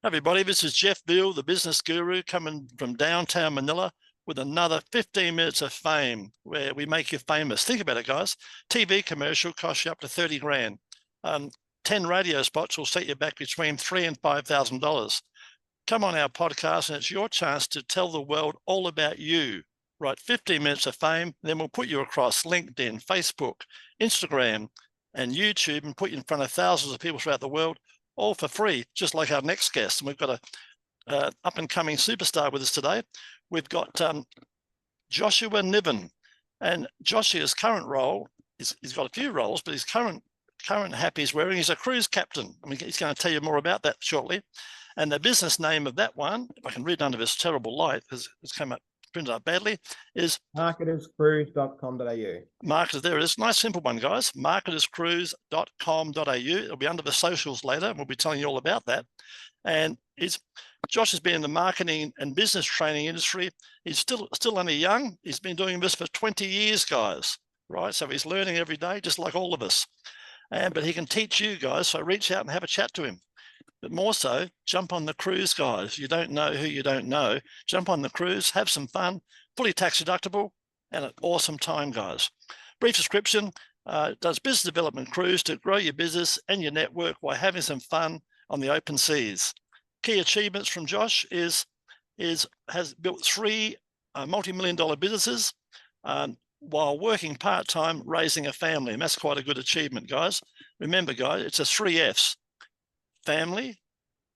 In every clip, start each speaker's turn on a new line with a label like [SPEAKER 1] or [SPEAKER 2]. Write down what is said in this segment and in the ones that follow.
[SPEAKER 1] Everybody, this is Jeff Veale, the business guru, coming from downtown Manila with another 15 minutes of fame where we make you famous. Think about it, guys. TV commercial costs you up to 30 grand. 10 radio spots will set you back between $3,000 and $5,000. Come on our podcast and it's your chance to tell the world all about you. Right, 15 minutes of fame, then we'll put you across LinkedIn, Facebook, Instagram, and YouTube and put you in front of thousands of people throughout the world, all for free, just like our next guest. And we've got a up-and-coming superstar with us today. We've got 𝐁𝐮𝐬𝐢𝐻. And Joshua's current role, he's got a few roles, but his current hat he's wearing is a cruise captain. I mean, he's going to tell you more about that shortly. And the business name of that one, if I can read under this terrible light, because it's come up, printed up badly, is
[SPEAKER 2] marketerscruise.com.au.
[SPEAKER 1] Marketers, there it is. Nice, simple one, guys. marketerscruise.com.au. It'll be under the socials later, and we'll be telling you all about that. And Josh has been in the marketing and business training industry. He's still only young. He's been doing this for 20 years, guys, right? So he's learning every day, just like all of us. But he can teach you guys, so reach out and have a chat to him. But more so, jump on the cruise, guys. You don't know who you don't know. Jump on the cruise, have some fun, fully tax deductible, and an awesome time, guys. Brief description, does business development cruise to grow your business and your network while having some fun on the open seas. Key achievements from Josh has built 3 multi-million-dollar businesses while working part-time, raising a family. And that's quite a good achievement, guys. Remember, guys, it's a 3 Fs. Family,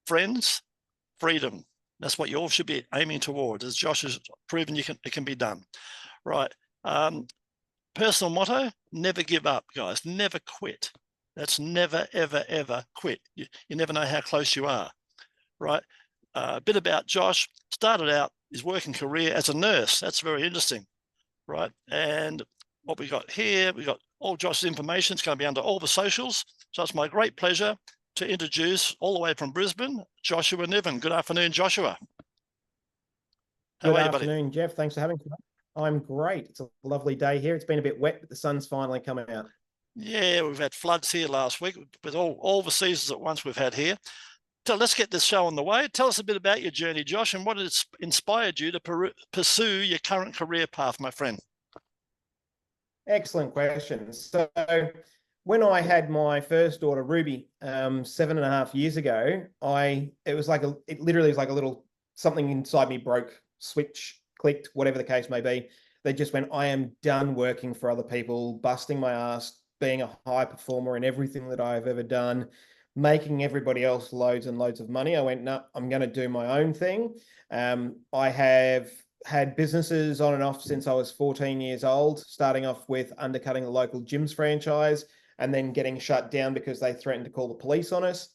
[SPEAKER 1] friends, freedom. That's what you all should be aiming towards. As Josh has proven, it can be done. Right. Personal motto, never give up, guys. Never quit. That's never, ever, ever quit. You never know how close you are. Right. A bit about Josh. Started out his working career as a nurse. That's very interesting. Right. And what we got here, we got all Josh's information. It's going to be under all the socials. So it's my great pleasure to introduce all the way from Brisbane, 𝐁𝐮𝐬𝐢𝐻. Good afternoon, Joshua.
[SPEAKER 2] How are you, buddy? Good afternoon, Jeff. Thanks for having me. I'm great. It's a lovely day here. It's been a bit wet, but the sun's finally coming out.
[SPEAKER 1] Yeah, we've had floods here last week with all the seasons at once we've had here. So let's get this show on the way. Tell us a bit about your journey, Josh, and what has inspired you to pursue your current career path, my friend.
[SPEAKER 2] Excellent question. So when I had my first daughter, Ruby, 7.5 years ago, it literally was like a little something inside me broke, switch clicked, whatever the case may be. They just went, I am done working for other people, busting my ass, being a high performer in everything that I've ever done, making everybody else loads and loads of money. I went, no, I'm going to do my own thing. I have had businesses on and off since I was 14 years old, starting off with undercutting the local gyms franchise, and then getting shut down because they threatened to call the police on us.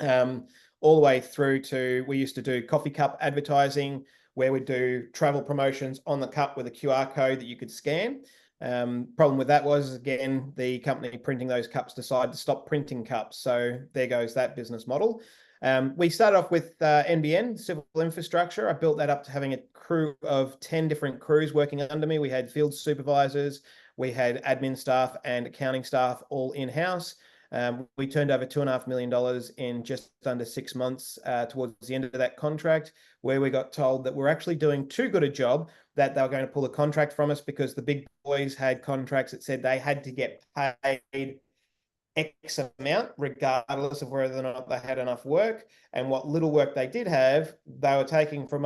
[SPEAKER 2] All the way through to, we used to do coffee cup advertising, where we do travel promotions on the cup with a QR code that you could scan. Problem with that was, again, the company printing those cups decided to stop printing cups. So there goes that business model. We started off with NBN, civil infrastructure. I built that up to having a crew of 10 different crews working under me. We had field supervisors, we had admin staff and accounting staff all in-house. We turned over $2.5 million in just under 6 months towards the end of that contract, where we got told that we're actually doing too good a job, that they were going to pull the contract from us because the big boys had contracts that said they had to get paid X amount, regardless of whether or not they had enough work. And what little work they did have, they were taking from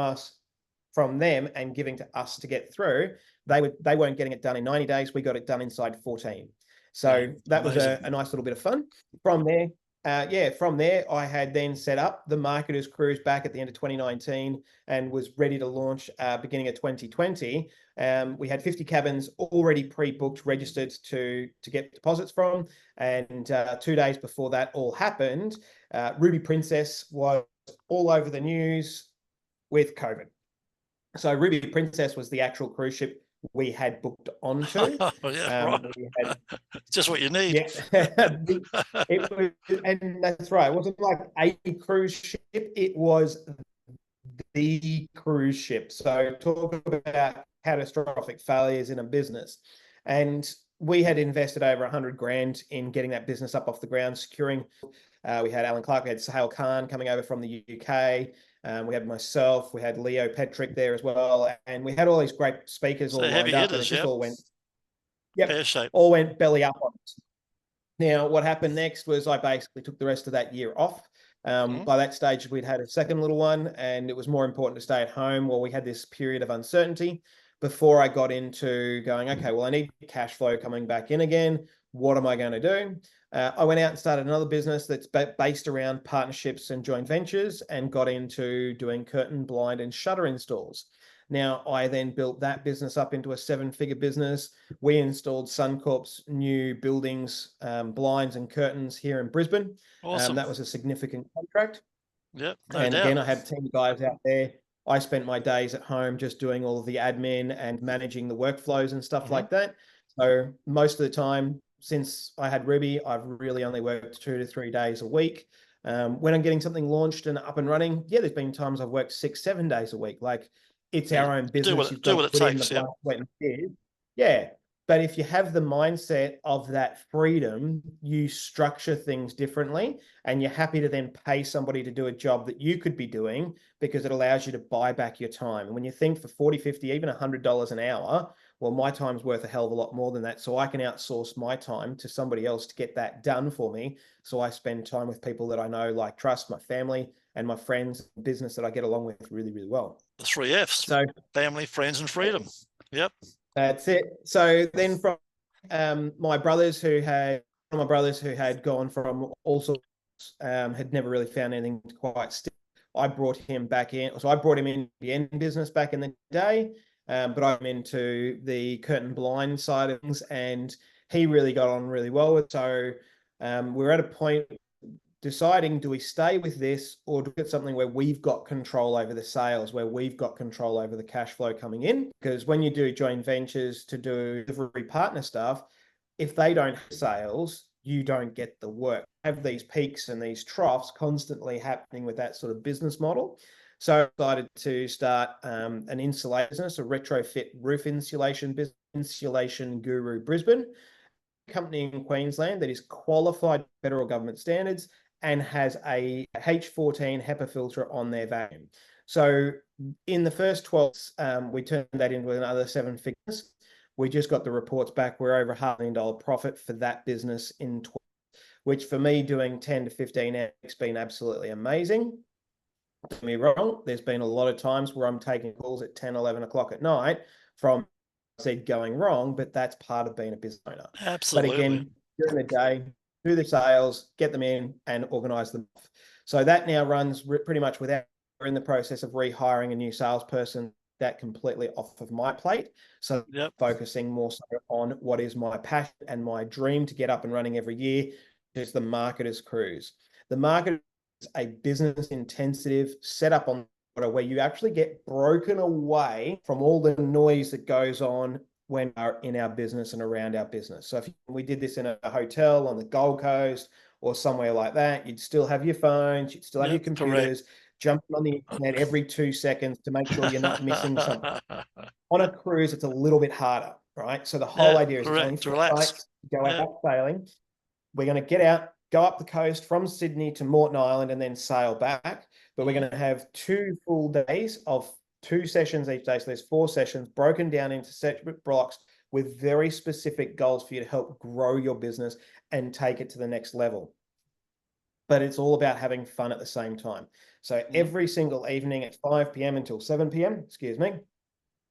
[SPEAKER 2] them and giving to us to get through. They weren't getting it done in 90 days. We got it done inside 14. So that was a nice little bit of fun. From there, I had then set up the Marketers Cruise back at the end of 2019 and was ready to launch beginning of 2020. We had 50 cabins already pre-booked, registered to get deposits from. And 2 days before that all happened, Ruby Princess was all over the news with COVID. So Ruby Princess was the actual cruise ship we had booked onto.
[SPEAKER 1] Right. Just what you need.
[SPEAKER 2] Yeah. And that's right. It wasn't like a cruise ship. It was the cruise ship. So talk about catastrophic failures in a business. And we had invested over 100 grand in getting that business up off the ground, securing We had Alan Clark, we had Sahel Khan coming over from the UK. We had myself, we had Leo Petrick there as well. And we had all these great speakers all lined up, and it just all went, all went belly up on it. Now, what happened next was I basically took the rest of that year off. By that stage, we'd had a second little one, and it was more important to stay at home while we had this period of uncertainty before I got into going, okay, well, I need cash flow coming back in again. What am I going to do? I went out and started another business that's based around partnerships and joint ventures, and got into doing curtain, blind, and shutter installs. Now, I then built that business up into a 7-figure business. We installed Suncorp's new buildings, blinds and curtains here in Brisbane.
[SPEAKER 1] Awesome.
[SPEAKER 2] That was a significant contract.
[SPEAKER 1] Yep.
[SPEAKER 2] And again, I had a team of guys out there. I spent my days at home just doing all of the admin and managing the workflows and stuff like that. So most of the time, since I had Ruby, I've really only worked 2 to 3 days a week. When I'm getting something launched and up and running, yeah, there's been times I've worked 6, 7 days a week. Like, it's our own business.
[SPEAKER 1] Do what it takes.
[SPEAKER 2] Yeah. But if you have the mindset of that freedom, you structure things differently, and you're happy to then pay somebody to do a job that you could be doing, because it allows you to buy back your time. And when you think for 40, 50, even $100 an hour, well, my time's worth a hell of a lot more than that. So I can outsource my time to somebody else to get that done for me. So I spend time with people that I know, like, trust, my family and my friends, business that I get along with really, really well.
[SPEAKER 1] The 3 Fs. So family, friends, and freedom. Yep.
[SPEAKER 2] That's it. So then from my brothers who had gone from all sorts, had never really found anything quite stick. I brought him back in. So I brought him in the end business back in the day, but I'm into the curtain blind side of things, and he really got on really well with it. So we're at a point deciding, do we stay with this, or do we get something where we've got control over the sales, where we've got control over the cash flow coming in? Because when you do joint ventures to do delivery partner stuff, if they don't have sales, you don't get the work. Have these peaks and these troughs constantly happening with that sort of business model. So I decided to start an insulation business, a retrofit roof insulation business, Insulation Guru Brisbane, a company in Queensland that is qualified federal government standards and has a H14 HEPA filter on their vacuum. So in the first 12, we turned that into another 7 figures. We just got the reports back. We're over $500,000 profit for that business in 12, which for me, doing 10 to 15x has been absolutely amazing. Don't get me wrong, there's been a lot of times where I'm taking calls at 10, 11 o'clock at night from said going wrong, but that's part of being a business owner.
[SPEAKER 1] Absolutely.
[SPEAKER 2] But again, during the day, do the sales, get them in, and organize them. So that now runs pretty much without. We're in the process of rehiring a new salesperson, that completely off of my plate. So focusing more so on what is my passion and my dream to get up and running every year, is the Marketer's Cruise. The Marketer is a business intensive setup on where you actually get broken away from all the noise that goes on when are in our business and around our business. So if we did this in a hotel on the Gold Coast or somewhere like that, you'd still have your phones, you'd still have your computers, jumping on the internet every 2 seconds to make sure you're not missing something. On a cruise, it's a little bit harder, right? So the whole idea is only 4 nights, go out sailing. We're going to get out, go up the coast from Sydney to Moreton Island, and then sail back. But we're going to have 2 full days of 2 sessions each day. So there's 4 sessions broken down into separate blocks with very specific goals for you to help grow your business and take it to the next level. But it's all about having fun at the same time. So every single evening at 5 p.m. until 7 p.m.,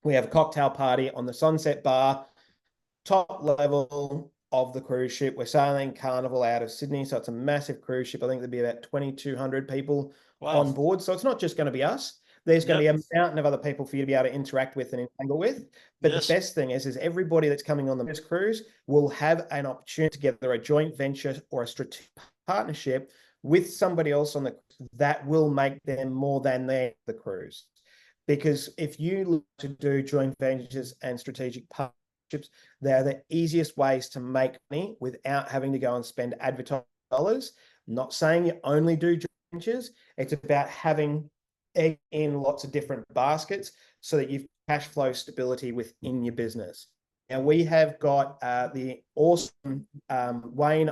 [SPEAKER 2] we have a cocktail party on the Sunset Bar, top level of the cruise ship. We're sailing Carnival out of Sydney. So it's a massive cruise ship. I think there'd be about 2,200 people on board. So it's not just going to be us. There's going to be a mountain of other people for you to be able to interact with and entangle with. But the best thing is everybody that's coming on the cruise will have an opportunity to get a joint venture or a strategic partnership with somebody else on the cruise that will make them more than the cruise. Because if you look to do joint ventures and strategic partnerships, they're the easiest ways to make money without having to go and spend advertising dollars. I'm not saying you only do joint ventures. It's about having egg in lots of different baskets so that you've cash flow stability within your business. Now we have got the awesome Wayne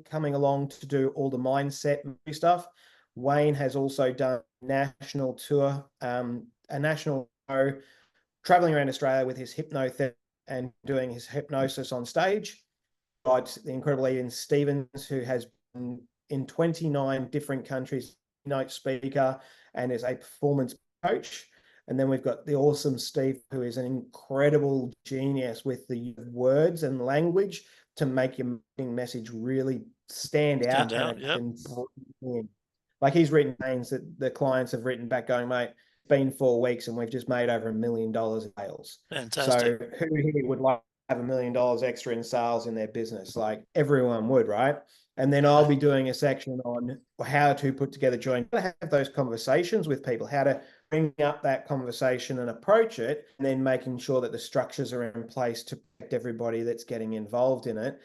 [SPEAKER 2] coming along to do all the mindset stuff. Wayne has also done national tour, a national show, traveling around Australia with his hypnotherapy and doing his hypnosis on stage. Got the incredible Ian Stevens, who has been in 29 different countries, keynote speaker, and is a performance coach. And then we've got the awesome Steve, who is an incredible genius with the words and language to make your message really stand out.
[SPEAKER 1] Yep.
[SPEAKER 2] Like he's written names that the clients have written back going, mate, it's been 4 weeks and we've just made over $1 million in sales.
[SPEAKER 1] Fantastic.
[SPEAKER 2] So who here would like to have $1 million extra in sales in their business? Like everyone would, right? And then I'll be doing a section on how to put together joint, how to have those conversations with people, how to bring up that conversation and approach it, and then making sure that the structures are in place to protect everybody that's getting involved in it,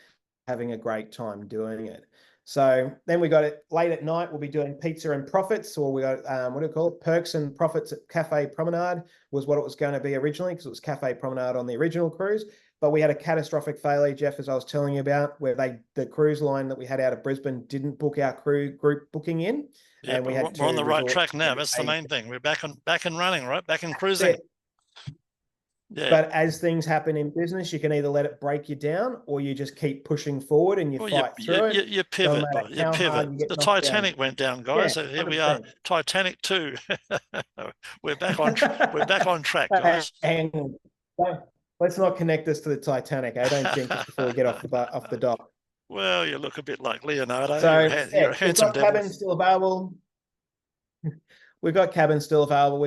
[SPEAKER 2] having a great time doing it. So then we got it late at night. We'll be doing pizza and profits, or we got what do you call it? Perks and profits at Cafe Promenade was what it was going to be originally, because it was Cafe Promenade on the original cruise. But we had a catastrophic failure, Jeff, as I was telling you about, where the cruise line that we had out of Brisbane didn't book our crew group booking in.
[SPEAKER 1] Yeah,
[SPEAKER 2] and we had
[SPEAKER 1] we're on the right track now. That's the main thing. We're back and running, right? Back and cruising.
[SPEAKER 2] Yeah. But as things happen in business, you can either let it break you down, or you just keep pushing forward and you fight through it.
[SPEAKER 1] You pivot. You pivot. The Titanic went down, guys. So here we are, Titanic 2. We're back on track, guys.
[SPEAKER 2] And let's not connect this to the Titanic. I don't think just before we get off the dock.
[SPEAKER 1] Well, you look a bit like Leonardo.
[SPEAKER 2] So
[SPEAKER 1] you're a handsome devil.
[SPEAKER 2] Cabins still available. We've got cabins still available.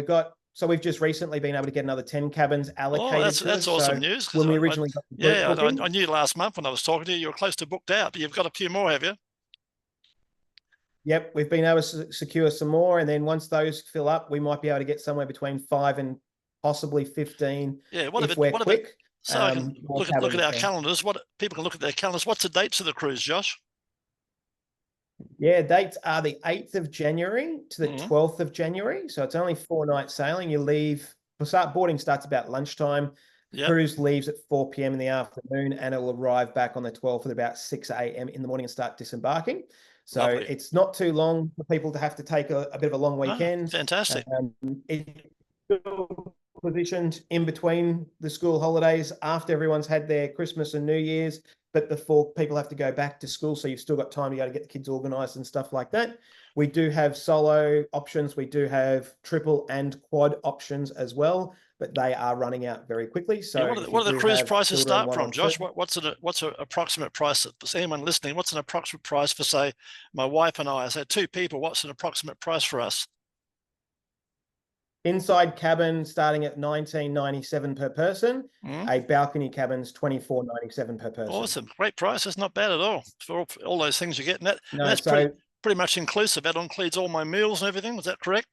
[SPEAKER 2] So we've just recently been able to get another 10 cabins allocated.
[SPEAKER 1] Oh, that's awesome news.
[SPEAKER 2] When we originally
[SPEAKER 1] I knew last month when I was talking to you, you were close to booked out, but you've got a few more, have you?
[SPEAKER 2] Yep, we've been able to secure some more, and then once those fill up, we might be able to get somewhere between 5 and possibly 15.
[SPEAKER 1] Yeah,
[SPEAKER 2] if we're quick.
[SPEAKER 1] So I can look at our calendars. People can look at their calendars. What's the dates of the cruise, Josh?
[SPEAKER 2] Yeah, dates are the 8th of January to the 12th of January. So it's only 4-night sailing. You leave, boarding starts about lunchtime. Yep. Cruise leaves at 4 p.m. in the afternoon, and it will arrive back on the 12th at about 6 a.m. in the morning and start disembarking. So Lovely. It's not too long for people to have to take a bit of a long weekend.
[SPEAKER 1] Fantastic.
[SPEAKER 2] It's positioned in between the school holidays, after everyone's had their Christmas and New Year's, but before people have to go back to school. So you've still got time to go to get the kids organized and stuff like that. We do have solo options. We do have triple and quad options as well, but they are running out very quickly. So
[SPEAKER 1] what do the cruise prices start from, Josh? What's an approximate price for anyone listening? What's an approximate price for, say, my wife and I? So 2 people, what's an approximate price for us?
[SPEAKER 2] Inside cabin starting at $19.97 per person. A balcony cabin's $24.97 per person.
[SPEAKER 1] Awesome, great price. That's not bad at all for all those things you're getting. That
[SPEAKER 2] no,
[SPEAKER 1] that's pretty much inclusive. That includes all my meals and everything. Was that correct?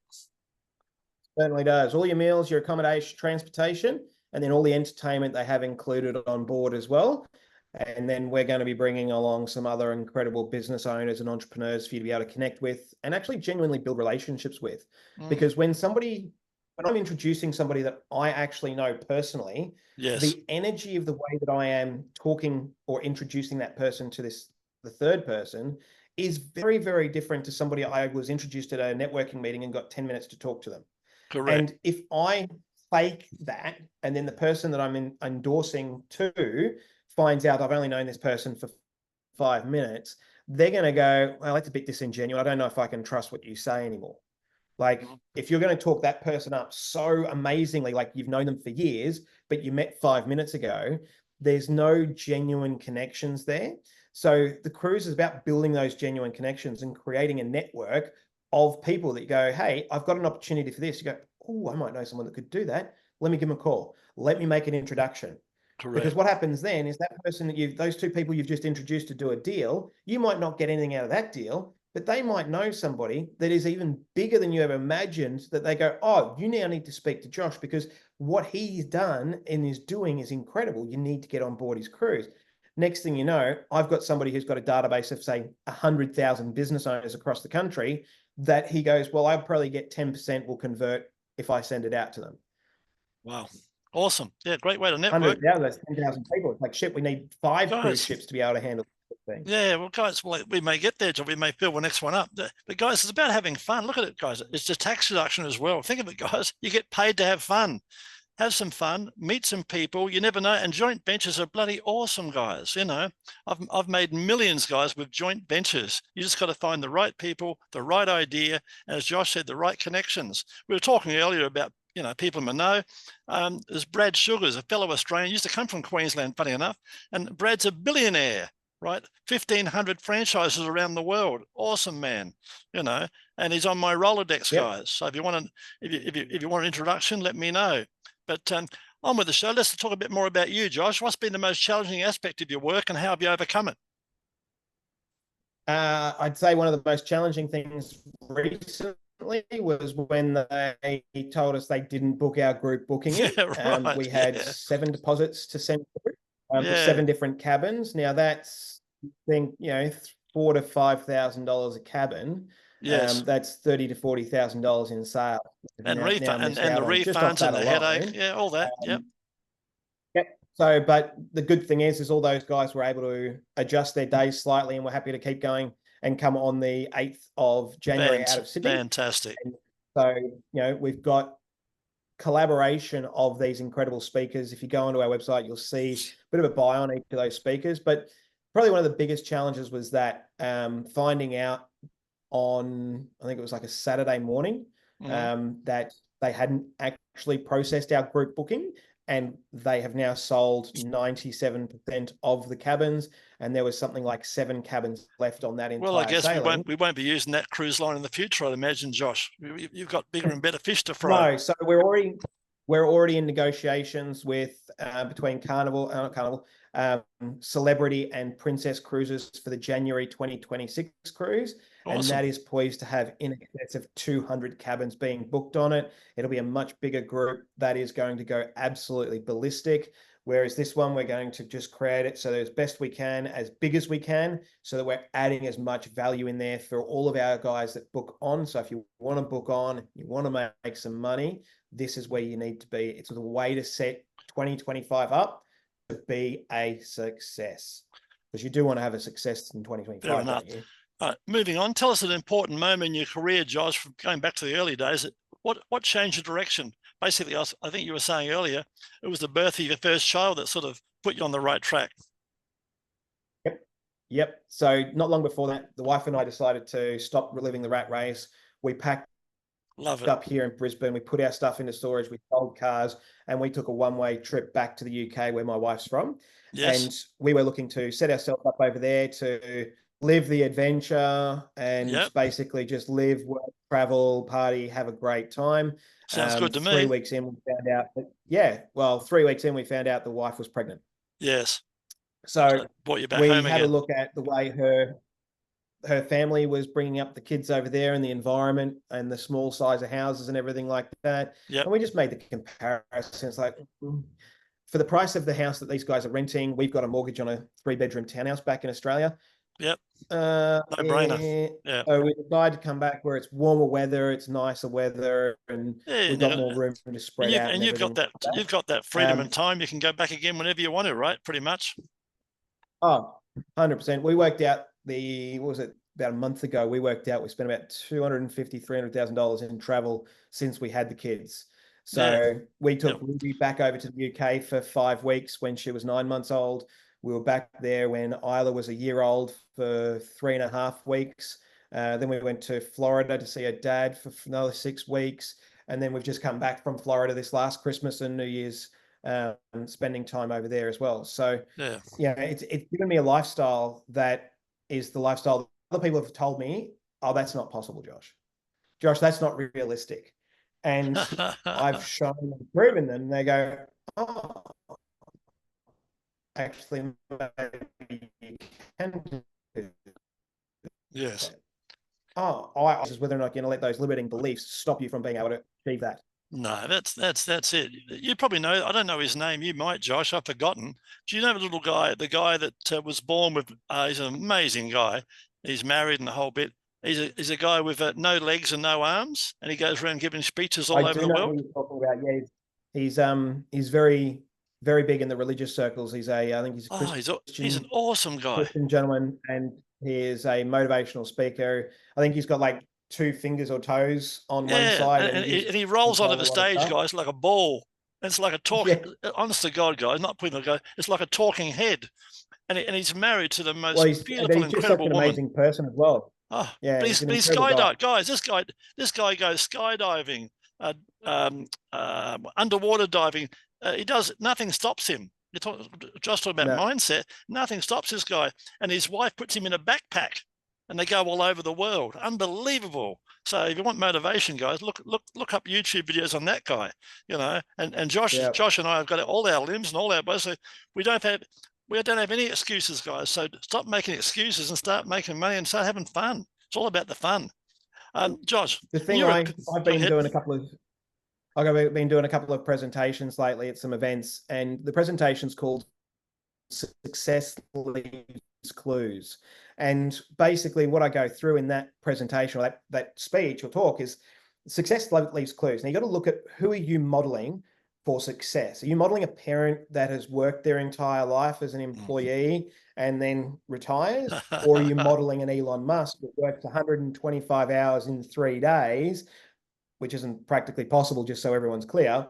[SPEAKER 2] Certainly does. All your meals, your accommodation, transportation, and then all the entertainment they have included on board as well. And then we're going to be bringing along some other incredible business owners and entrepreneurs for you to be able to connect with and actually genuinely build relationships with. Because when I'm introducing somebody that I actually know personally, the energy of the way that I am talking or introducing that person to the third person is very, very different to somebody I was introduced at a networking meeting and got 10 minutes to talk to them.
[SPEAKER 1] Correct.
[SPEAKER 2] And if I fake that, and then the person that I'm endorsing to finds out I've only known this person for 5 minutes, they're going to go, well, that's a bit disingenuous. I don't know if I can trust what you say anymore. Like, if you're going to talk that person up so amazingly, like you've known them for years, but you met 5 minutes ago, there's no genuine connections there. So the cruise is about building those genuine connections and creating a network of people that you go, hey, I've got an opportunity for this. You go, oh, I might know someone that could do that. Let me give them a call. Let me make an introduction.
[SPEAKER 1] Correct.
[SPEAKER 2] Because what happens then is that person that those 2 people you've just introduced to do a deal, you might not get anything out of that deal, but they might know somebody that is even bigger than you ever imagined, that they go, oh, you now need to speak to Josh because what he's done and is doing is incredible. You need to get on board his cruise. Next thing you know, I've got somebody who's got a database of, say, 100,000 business owners across the country that he goes, well, I'll probably get 10% will convert if I send it out to them.
[SPEAKER 1] Wow. Awesome. Yeah, great way to network.
[SPEAKER 2] 100,000, that's 10,000 people. It's like, shit, we need 5 cruise ships to be able to handle it. thing.
[SPEAKER 1] Yeah, well, guys, we may get there, John. We may fill the next one up. But guys, it's about having fun. Look at it, guys. It's just tax deduction as well. Think of it, guys. You get paid to have fun. Have some fun, meet some people. You never know. And joint ventures are bloody awesome, guys. You know, I've made millions, guys, with joint ventures. You just got to find the right people, the right idea, and as Josh said, the right connections. We were talking earlier about, you know, people in know. There's Brad Sugars, a fellow Australian, used to come from Queensland, funny enough, and Brad's a billionaire, right? 1,500 franchises around the world. Awesome man, you know. And he's on my Rolodex, guys. So if you want if you want an introduction, let me know. But on with the show. Let's talk a bit more about you, Josh. What's been the most challenging aspect of your work and how have you overcome it?
[SPEAKER 2] I'd say one of the most challenging things recently was when they told us they didn't book our group booking.
[SPEAKER 1] Right.
[SPEAKER 2] We had 7 deposits to send through, 7 different cabins. Now that's, I think, you know, $4,000 to $5,000 a cabin.
[SPEAKER 1] Yes.
[SPEAKER 2] That's $30,000 to $40,000 in sales.
[SPEAKER 1] And refund and the refunds and the headache. Yeah, all that. Yep.
[SPEAKER 2] So, but the good thing is all those guys were able to adjust their days slightly, and we're happy to keep going and come on the 8th of January out of Sydney.
[SPEAKER 1] Fantastic.
[SPEAKER 2] And so, you know, we've got collaboration of these incredible speakers. If you go onto our website, you'll see a bit of a bio on each of those speakers. But probably one of the biggest challenges was that finding out on, I think it was like a Saturday morning, that they hadn't actually processed our group booking, and they have now sold 97% of the cabins, and there was something like 7 cabins left on that entire.
[SPEAKER 1] Well, I guess
[SPEAKER 2] sailing.
[SPEAKER 1] we won't be using that cruise line in the future, I'd imagine, Josh. You've got bigger and better fish to fry.
[SPEAKER 2] No, so we're already in negotiations with between Celebrity and Princess Cruises for the January 2026 cruise. Awesome. And that is poised to have in excess of 200 cabins being booked on it. It'll be a much bigger group that is going to go absolutely ballistic. Whereas this one, we're going to just create it so that as best we can, as big as we can, so that we're adding as much value in there for all of our guys that book on. So if you want to book on, you want to make some money, this is where you need to be. It's a way to set 2025 up to be a success, because you do want to have a success in 2025. Don't you?
[SPEAKER 1] Moving on, tell us an important moment in your career, Josh, from going back to the early days. What changed your direction? Basically, I think you were saying earlier, it was the birth of your first child that sort of put you on the right track.
[SPEAKER 2] Yep. So not long before that, the wife and I decided to stop living the rat race. We packed up here in Brisbane. We put our stuff into storage. We sold cars, and we took a one-way trip back to the UK, where my wife's from. Yes. And we were looking to set ourselves up over there to live the adventure and basically just live, work, travel, party, have a great time.
[SPEAKER 1] Sounds good to me.
[SPEAKER 2] 3 weeks in, we found out that, 3 weeks in, we found out the wife was pregnant.
[SPEAKER 1] Yes.
[SPEAKER 2] So
[SPEAKER 1] brought you back
[SPEAKER 2] we
[SPEAKER 1] home
[SPEAKER 2] had
[SPEAKER 1] again.
[SPEAKER 2] a look at the way her family was bringing up the kids over there, and the environment and the small size of houses and everything like that. Yep. And we just made the comparison. It's like, for the price of the house that these guys are renting, we've got a mortgage on a 3-bedroom townhouse back in Australia.
[SPEAKER 1] Yep. No brainer. Yeah.
[SPEAKER 2] So we decided to come back where it's warmer weather, it's nicer weather, and we've got more room to spread out.
[SPEAKER 1] And you've got that freedom and time. You can go back again whenever you want to, right? Pretty much.
[SPEAKER 2] Oh, 100%. We worked out about a month ago, we spent about $250,000, $300,000 in travel since we had the kids. So we took Ruby back over to the UK for 5 weeks when she was 9 months old. We were back there when Isla was a year old for 3.5 weeks. Then we went to Florida to see her dad for another 6 weeks. And then we've just come back from Florida this last Christmas and New Year's, spending time over there as well. So, it's given me a lifestyle that is the lifestyle that other people have told me, oh, that's not possible, Josh. Josh, that's not realistic. And I've shown and proven them. They go, oh, actually, maybe you can do that.
[SPEAKER 1] Yes.
[SPEAKER 2] Oh, I was whether or not you're going to let those limiting beliefs stop you from being able to achieve that.
[SPEAKER 1] No, that's it. You probably know. I don't know his name. You might, Josh. I've forgotten. Do you know the little guy? The guy that was born with. He's an amazing guy. He's married and the whole bit. He's a guy with no legs and no arms, and he goes around giving speeches all over the world.
[SPEAKER 2] Who you're talking about. Yeah, he's very very big in the religious circles. He's I think he's a Christian,
[SPEAKER 1] he's an awesome guy.
[SPEAKER 2] Christian gentleman, and he is a motivational speaker. I think he's got like 2 fingers or toes on one side,
[SPEAKER 1] and he rolls onto the stage, guys, like a ball. It's like a talk. Yeah. Honest to God, guys, not putting the guy. It's like a talking head, and he's married to the most beautiful,
[SPEAKER 2] he's just such an amazing person as well.
[SPEAKER 1] Oh, yeah, but he's skydiving, guys. This guy goes skydiving, underwater diving. He does, nothing stops him. Just talking about mindset. Nothing stops this guy, and his wife puts him in a backpack, and they go all over the world. Unbelievable. So if you want motivation, guys, look up YouTube videos on that guy. You know, and Josh and I have got all our limbs and all our bodies. So we don't have any excuses, guys. So stop making excuses and start making money and start having fun. It's all about the fun. Josh,
[SPEAKER 2] the thing I've been doing a couple of presentations lately at some events, and the presentation's called Success Leaves Clues. And basically what I go through in that presentation, or that speech or talk, is success leaves clues. Now you got to look at, who are you modeling for success? Are you modeling a parent that has worked their entire life as an employee and then retires? Or are you modeling an Elon Musk that works 125 hours in 3 days, which isn't practically possible, just so everyone's clear?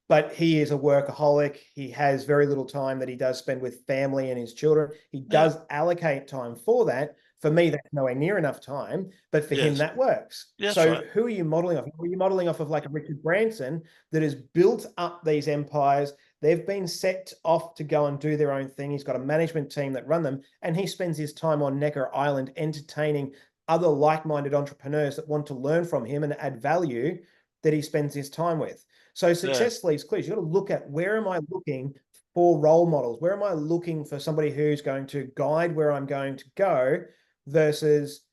[SPEAKER 2] But he is a workaholic. He has very little time that he does spend with family and his children. He does allocate time for that. For me, that's nowhere near enough time, but for him, that works. So who are you modeling off? Are you modeling off of like a Richard Branson that has built up these empires? They've been set off to go and do their own thing. He's got a management team that run them, and he spends his time on Necker Island entertaining other like-minded entrepreneurs that want to learn from him and add value that he spends his time with. So success leaves clues. You've got to look at, where am I looking for role models? Where am I looking for somebody who's going to guide where I'm going to go, versus,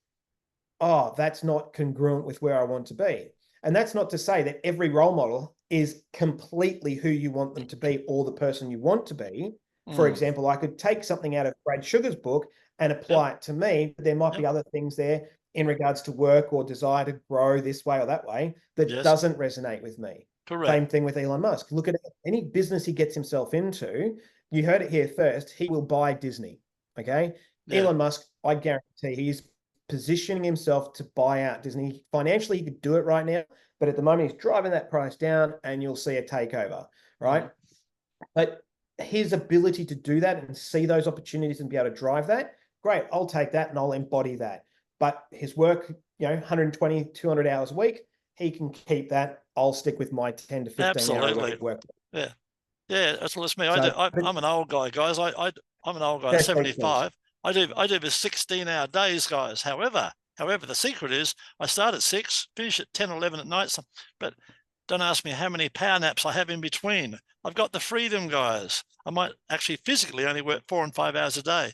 [SPEAKER 2] oh, that's not congruent with where I want to be. And that's not to say that every role model is completely who you want them to be or the person you want to be. For example, I could take something out of Brad Sugar's book and apply it to me, but there might be other things there in regards to work or desire to grow this way or that way that doesn't resonate with me.
[SPEAKER 1] Correct.
[SPEAKER 2] Same thing with Elon Musk. Look at any business he gets himself into. You heard it here first. He will buy Disney. Okay. Elon Musk, I guarantee he's positioning himself to buy out Disney. Financially, he could do it right now, but at the moment he's driving that price down, and you'll see a takeover, right? But his ability to do that and see those opportunities and be able to drive that, great. I'll take that and I'll embody that. But his work, 120, 200 hours a week, he can keep that. I'll stick with my 10 to 15 hour a week work.
[SPEAKER 1] Yeah, that's me. I'm an old guy, guys. I'm an old guy, 75. I do the 16-hour days, guys. However, the secret is I start at 6, finish at 10, 11 at night. But don't ask me how many power naps I have in between. I've got the freedom, guys. I might actually physically only work 4 and 5 hours a day.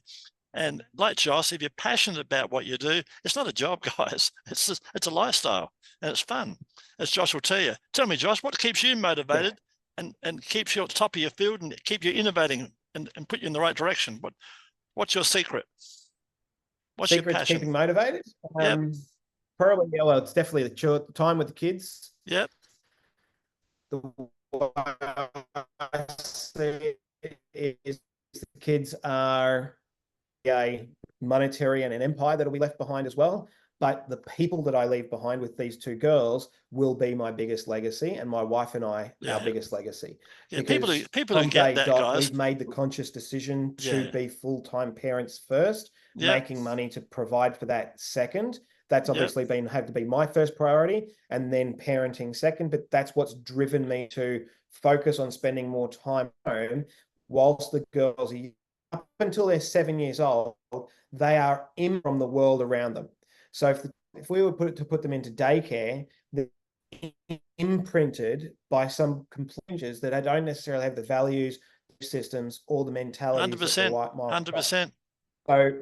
[SPEAKER 1] And like Josh, if you're passionate about what you do, it's not a job, guys. It's a lifestyle, and it's fun, as Josh will tell you. Tell me, Josh, what keeps you motivated and keeps you at the top of your field and keep you innovating and put you in the right direction? What's your secret? What's your passion?
[SPEAKER 2] Keeping motivated? Probably, well, it's definitely the time with the kids.
[SPEAKER 1] Yep.
[SPEAKER 2] I see is the kids are a monetary and an empire that'll be left behind as well. But the people that I leave behind with these 2 girls will be my biggest legacy, and my wife and I, our biggest legacy.
[SPEAKER 1] Yeah, people who get that, guys.
[SPEAKER 2] We've made the conscious decision to be full-time parents first, making money to provide for that second. That's obviously had to be my first priority, and then parenting second. But that's what's driven me to focus on spending more time at home, whilst the girls, up until they're 7 years old, they are in from the world around them. So if we were to put them into daycare, they're imprinted by some completions that don't necessarily have the values, systems, or the mentality.
[SPEAKER 1] 100%. 100%.
[SPEAKER 2] So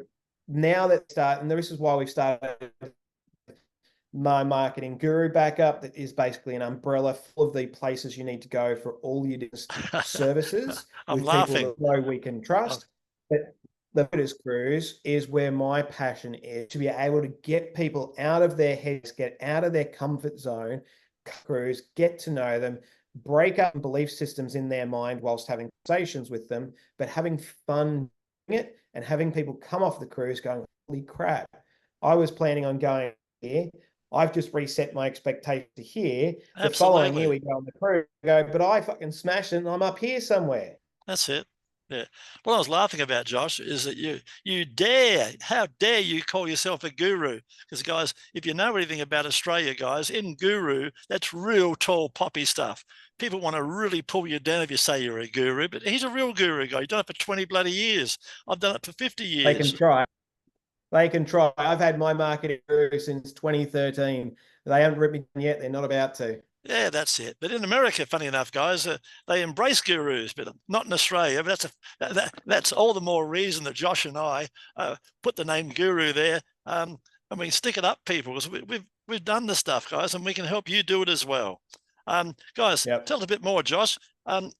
[SPEAKER 2] now and this is why we've started My Marketing Guru Backup, that is basically an umbrella full of the places you need to go for all your services.
[SPEAKER 1] I'm laughing.
[SPEAKER 2] People that know we can trust. But the Buddhist Cruise is where my passion is, to be able to get people out of their heads, get out of their comfort zone, cruise, get to know them, break up belief systems in their mind whilst having conversations with them, but having fun doing it and having people come off the cruise going, holy crap, I was planning on going here. I've just reset my expectation to here. The following year we go on the cruise, but I fucking smashed it and I'm up here somewhere.
[SPEAKER 1] That's it. Yeah. What I was laughing about, Josh, is that how dare you call yourself a guru? Because guys, if you know anything about Australia, guys, in guru, that's real tall poppy stuff. People want to really pull you down if you say you're a guru, but he's a real guru guy. You've done it for 20 bloody years. I've done it for 50 years.
[SPEAKER 2] They can try. They can try. I've had my marketing guru since 2013. They haven't ripped me down yet. They're not about to.
[SPEAKER 1] Yeah, that's it. But in America, funny enough, guys, they embrace gurus, but not in Australia. But that's all the more reason that Josh and I put the name guru there. And we stick it up people, because we've done the stuff, guys, and we can help you do it as well. Guys, tell us a bit more, Josh.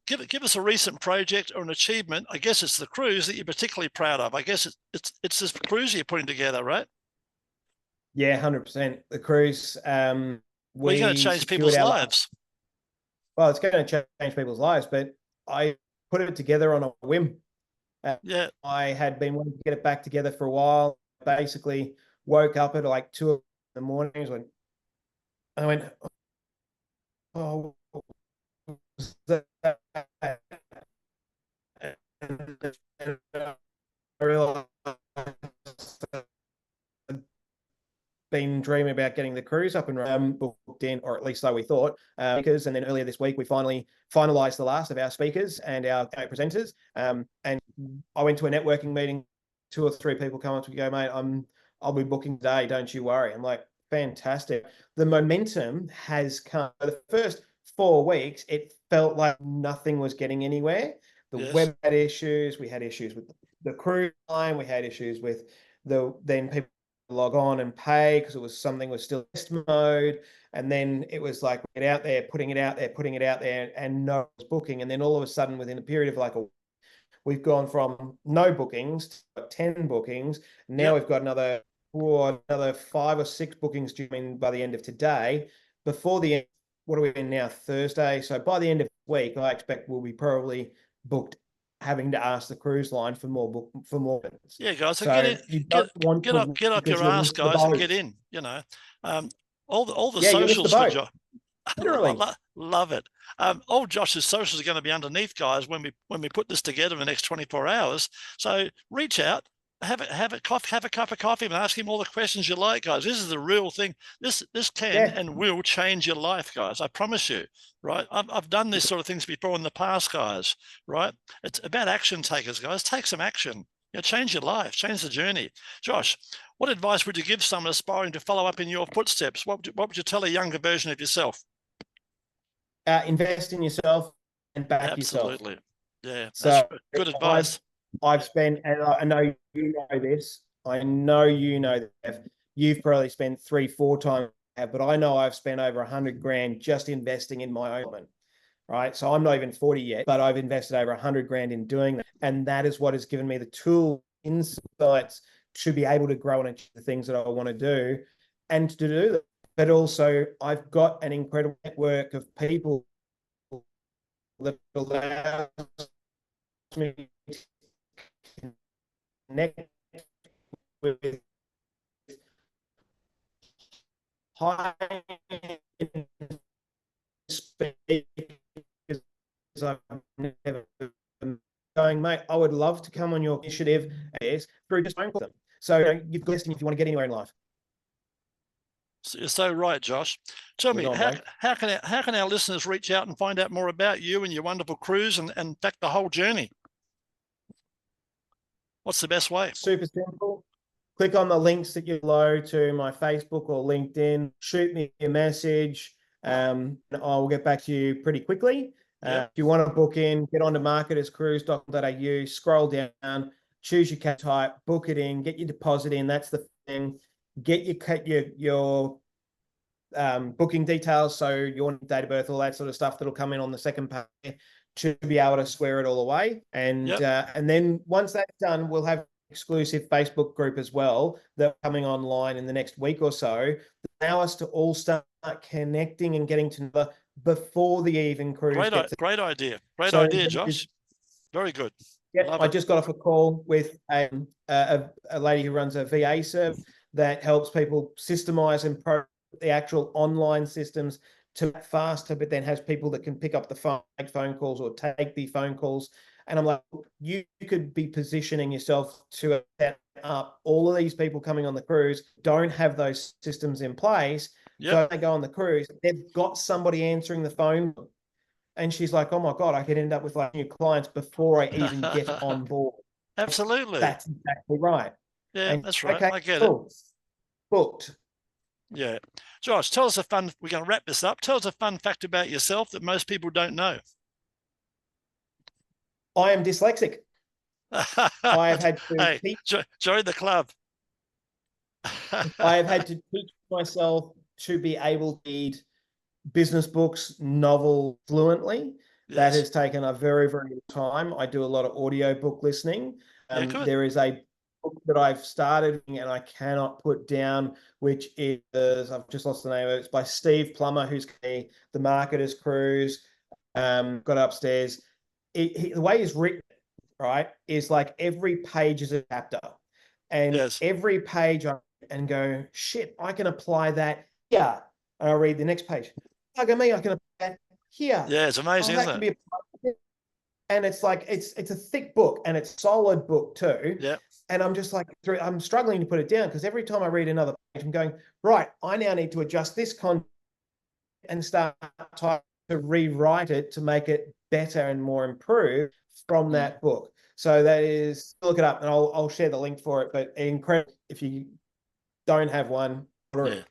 [SPEAKER 1] Give us a recent project or an achievement. I guess it's the cruise that you're particularly proud of. I guess it's this cruise you're putting together, right?
[SPEAKER 2] Yeah, 100%. The cruise.
[SPEAKER 1] We're going to change people's lives.
[SPEAKER 2] Well, it's going to change people's lives, but I put it together on a whim. I had been wanting to get it back together for a while. Basically, woke up at like 2 in the morning. I went, oh, that? I realized been dreaming about getting the cruise up and running, booked in, or at least so we thought, speakers. And then earlier this week, we finally finalized the last of our speakers and our presenters. And I went to a networking meeting, 2 or 3 people come up to me and go, mate, I'll be booking today. Don't you worry. I'm like, fantastic. The momentum has come. The first 4 weeks, it felt like nothing was getting anywhere. The web had issues. We had issues with the cruise line. We had issues with then people log on and pay because something was still test mode, and then it was like get out there, putting it out there, and no booking. And then all of a sudden, within a period of like we've gone from no bookings to 10 bookings. Now we've got another 5 or 6 bookings due in by the end of today. Before the end, what are we in now? Thursday. So by the end of the week, I expect we'll be probably booked, having to ask the cruise line for more.
[SPEAKER 1] Yeah, guys. So get up your ass, guys, and get in. You know, all the socials for Josh.
[SPEAKER 2] Literally.
[SPEAKER 1] Love it. All Josh's socials are going to be underneath, guys, when we put this together in the next 24 hours. So reach out, have a cup of coffee, and ask him all the questions you like, guys. This is the real thing. This can and will change your life, guys. I promise you. Right? I've done this sort of things before in the past, guys. Right? It's about action takers, guys. Take some action. Change your life, change the journey. Josh, what advice would you give someone aspiring to follow up in your footsteps? What would you tell a younger version of yourself?
[SPEAKER 2] Invest in yourself and back yourself.
[SPEAKER 1] Absolutely. Yeah, that's good advice.
[SPEAKER 2] I've spent, and I know you know this, I know you know that you've probably spent 3-4 times, but I know I've spent over 100 grand just investing in my own, right? So I'm not even 40 yet, but I've invested over 100 grand in doing that. And that is what has given me the tool, insights to be able to grow and achieve the things that I want to do and to do that. But also I've got an incredible network of people that allows me to connect with high speakers I've never going, mate, I would love to come on your initiative through just phone call them. So you've got listing if you want to get anywhere in life.
[SPEAKER 1] So you're so right, Josh. Tell me, how can our listeners reach out and find out more about you and your wonderful cruise and in fact the whole journey? What's the best way?
[SPEAKER 2] Super simple. Click on the links that you below to my Facebook or LinkedIn. Shoot me a message. And I'll get back to you pretty quickly. If you want to book in, get on to marketerscruise.com.au, scroll down, choose your cat type, book it in, get your deposit in. That's the thing. Get your booking details, so your date of birth, all that sort of stuff that'll come in on the second page to be able to square it all away. And then once that's done, we'll have an exclusive Facebook group as well that's coming online in the next week or so. Allow us to all start connecting and getting to know before the even cruise
[SPEAKER 1] Great,
[SPEAKER 2] gets
[SPEAKER 1] great idea. Great
[SPEAKER 2] So
[SPEAKER 1] idea,
[SPEAKER 2] there's-
[SPEAKER 1] Josh. Very good.
[SPEAKER 2] Yeah,
[SPEAKER 1] Love
[SPEAKER 2] I
[SPEAKER 1] it.
[SPEAKER 2] just got off a call with a lady who runs a VA service that helps people systemize and program the actual online systems to faster, but then has people that can pick up the phone, make phone calls or take the phone calls. And I'm like, you could be positioning yourself to set up all of these people coming on the cruise, don't have those systems in place.
[SPEAKER 1] Yep.
[SPEAKER 2] So they go on the cruise, they've got somebody answering the phone. And she's like, oh my God, I could end up with like new clients before I even get on board.
[SPEAKER 1] Absolutely.
[SPEAKER 2] That's exactly right.
[SPEAKER 1] Yeah,
[SPEAKER 2] And,
[SPEAKER 1] that's right.
[SPEAKER 2] okay,
[SPEAKER 1] I get
[SPEAKER 2] cool.
[SPEAKER 1] it.
[SPEAKER 2] Booked.
[SPEAKER 1] Yeah. Josh, tell us a fun, we're going to wrap this up. Tell us a fun fact about yourself that most people don't know.
[SPEAKER 2] I am dyslexic. I have had to teach.
[SPEAKER 1] Join the club.
[SPEAKER 2] I have had to teach myself to be able to read business books, novel fluently.
[SPEAKER 1] Yes.
[SPEAKER 2] That has taken a very, very long time. I do a lot of audio book listening.
[SPEAKER 1] Yeah, good.
[SPEAKER 2] There is a book that I've started and I cannot put down, which is, I've just lost the name of it. It's by Steve Plummer, who's the Marketer's Cruise. Got it upstairs. The way he's written, right, is like every page is a chapter. And
[SPEAKER 1] yes.
[SPEAKER 2] every page I and go, shit, I can apply that here. And I'll read the next page. Look at me, I can apply that here.
[SPEAKER 1] Yeah, it's amazing, isn't it?
[SPEAKER 2] And it's like, it's a thick book and it's a solid book too.
[SPEAKER 1] Yeah.
[SPEAKER 2] And I'm just like, I'm struggling to put it down because every time I read another page, I'm going, right, I now need to adjust this content and start to rewrite it to make it better and more improved from that book. So that is, look it up and I'll share the link for it, but incredible if you don't have one.
[SPEAKER 1] Yeah.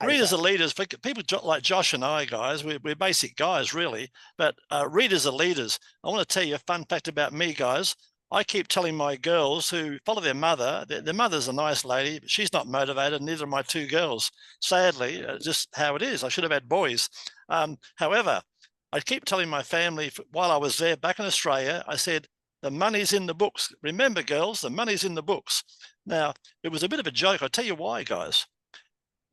[SPEAKER 1] Readers are leaders. For people like Josh and I, guys, we're basic guys, really. But readers are leaders. I want to tell you a fun fact about me, guys. I keep telling my girls who follow their mother, their mother's a nice lady, but she's not motivated, neither are my two girls. Sadly, just how it is. I should have had boys. However, I keep telling my family while I was there back in Australia, I said, the money's in the books. Remember, girls, the money's in the books. Now, it was a bit of a joke. I'll tell you why, guys.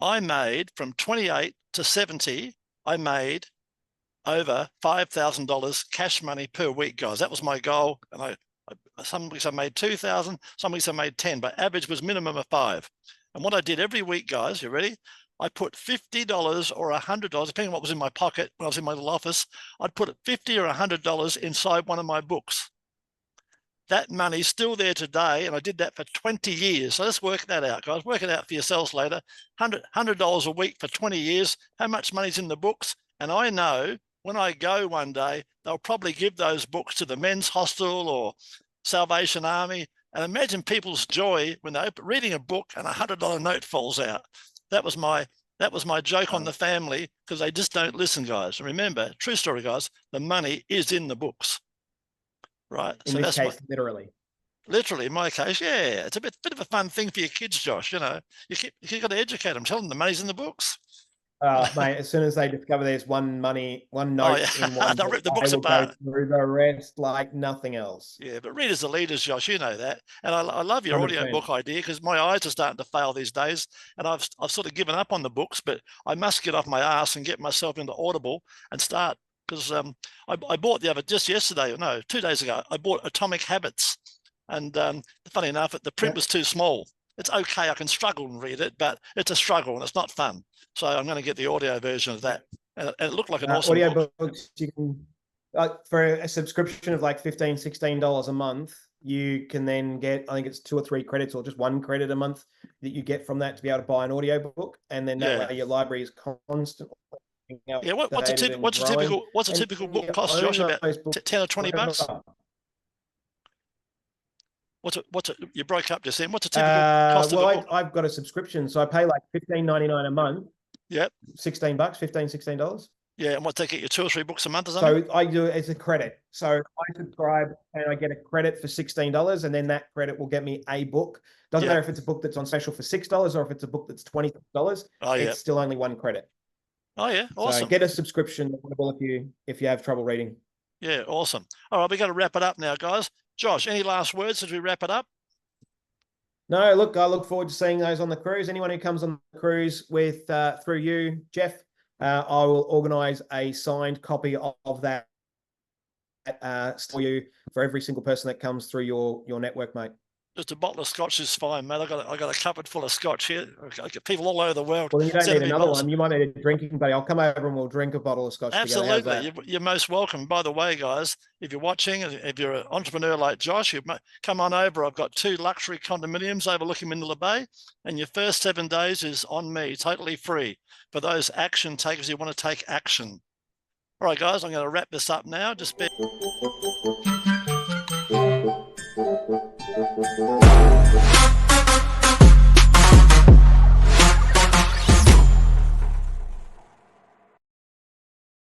[SPEAKER 1] I made from 28 to 70, I made over $5,000 cash money per week, guys. That was my goal. And some weeks I made 2,000, some weeks I made 10, but average was minimum of 5. And what I did every week, guys, you ready? I put $50 or $100, depending on what was in my pocket when I was in my little office, I'd put $50 or $100 inside one of my books. That money's still there today, and I did that for 20 years. So let's work that out, guys. Work it out for yourselves later. $100 a week for 20 years. How much money's in the books? And I know when I go one day, they'll probably give those books to the men's hostel or Salvation Army. And imagine people's joy when they open reading a book and $100 note falls out. That was my joke on the family because they just don't listen, guys. And remember, true story, guys, the money is in the books. Right.
[SPEAKER 2] In this case, literally.
[SPEAKER 1] Literally, in my case, yeah. It's a bit of a fun thing for your kids, Josh. You know, you got to educate them. Tell them the money's in the books.
[SPEAKER 2] Mate, as soon as they discover there's one note in one
[SPEAKER 1] they'll rip the books apart.
[SPEAKER 2] Go through the rest like nothing else.
[SPEAKER 1] Yeah, but readers are leaders, Josh. You know that. And I love your
[SPEAKER 2] 100%.
[SPEAKER 1] audiobook idea because my eyes are starting to fail these days. And I've sort of given up on the books, but I must get off my ass and get myself into Audible and start. Because I bought just yesterday, no, 2 days ago, I bought Atomic Habits. And funny enough, the print was too small. It's okay, I can struggle and read it, but it's a struggle and it's not fun. So I'm going to get the audio version of that. And it looked like an awesome
[SPEAKER 2] audio
[SPEAKER 1] book.
[SPEAKER 2] Books, you can, for a subscription of like $15, $16 a month, you can then get, I think it's 2 or 3 credits or just 1 credit a month that you get from that to be able to buy an audio book. And then that way your library is constantly.
[SPEAKER 1] Yeah, what's a typical book cost, Josh? About 10 or 20 bucks? You broke up just then. What's a typical cost of a book?
[SPEAKER 2] I've got a subscription, so I pay like $15.99 a month.
[SPEAKER 1] Yep.
[SPEAKER 2] $16, $16.
[SPEAKER 1] Yeah, and what, they get you 2 or 3 books a month or something?
[SPEAKER 2] So I do it as a credit. So I subscribe and I get a credit for $16, and then that credit will get me a book. Doesn't matter if it's a book that's on special for $6 or if it's a book that's $20. It's still only 1 credit.
[SPEAKER 1] Oh yeah, awesome.
[SPEAKER 2] So get a subscription if you have trouble reading.
[SPEAKER 1] Yeah, awesome. All right, we got to wrap it up now, guys. Josh, any last words as we wrap it up?
[SPEAKER 2] No, look, I look forward to seeing those on the cruise. Anyone who comes on the cruise with through you, Jeff, I will organise a signed copy of that for you for every single person that comes through your network, mate.
[SPEAKER 1] Just a bottle of scotch is fine, mate. I got a cupboard full of scotch here. I get people all over the world.
[SPEAKER 2] Well, you don't need another one. You might need a drinking buddy. I'll come over and we'll drink a bottle of scotch together. How's that?
[SPEAKER 1] Absolutely. You're most welcome. By the way, guys, if you're watching, if you're an entrepreneur like Josh, you come on over. I've got 2 luxury condominiums overlooking Mandalay Bay, and your first 7 days is on me, totally free for those action takers who want to take action. All right, guys, I'm going to wrap this up now. Just be